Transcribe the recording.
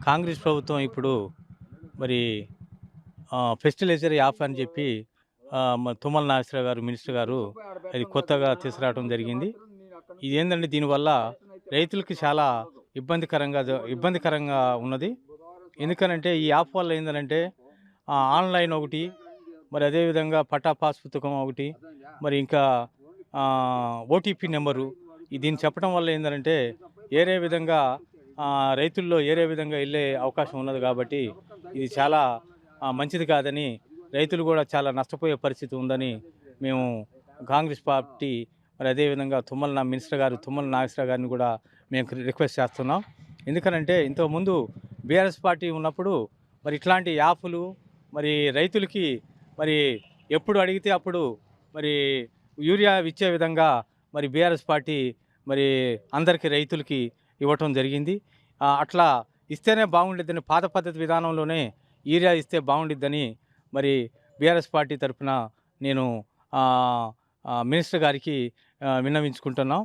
కాంగ్రెస్ ప్రభుత్వం ఇప్పుడు మరి ఫెస్టిలైజర్ యాప్ అని చెప్పి తుమ్మల నాగేశ్వరరావు గారు మినిస్టర్ గారు అది కొత్తగా తీసుకురావడం జరిగింది. ఇదేందంటే దీనివల్ల రైతులకి చాలా ఇబ్బందికరంగా ఉన్నది. ఎందుకనంటే ఈ యాప్ వల్ల ఏందనంటే ఆన్‌లైన్ ఒకటి, మరి అదేవిధంగా పట్టా పాస్ పుస్తకం ఒకటి, మరి ఇంకా ఓటీపీ నెంబరు దీన్ని చెప్పడం వల్ల ఏందనంటే ఏరే విధంగా రైతుల్లో ఏరే విధంగా వెళ్ళే అవకాశం ఉన్నది కాబట్టి ఇది చాలా మంచిది కాదని, రైతులు కూడా చాలా నష్టపోయే పరిస్థితి ఉందని మేము కాంగ్రెస్ పార్టీ మరి అదేవిధంగా మినిస్టర్ గారు తుమ్మల నాగేశ్వరరావు గారిని కూడా మేము రిక్వెస్ట్ చేస్తున్నాం. ఎందుకనంటే ఇంతకుముందు బీఆర్ఎస్ పార్టీ ఉన్నప్పుడు మరి ఇట్లాంటి యాపులు మరి రైతులకి మరి ఎప్పుడు అడిగితే అప్పుడు మరి యూరియా ఇచ్చే విధంగా మరి బీఆర్ఎస్ పార్టీ మరి అందరికీ రైతులకి ఇవ్వటం జరిగింది. అట్లా ఇస్తేనే బాగుండిద్దని పాత పద్ధతి విధానంలోనే యూరియా ఇస్తే బాగుండిద్దని మరి బీఆర్ఎస్ పార్టీ తరఫున నేను మినిస్టర్ గారికి విన్నవించుకుంటున్నాం.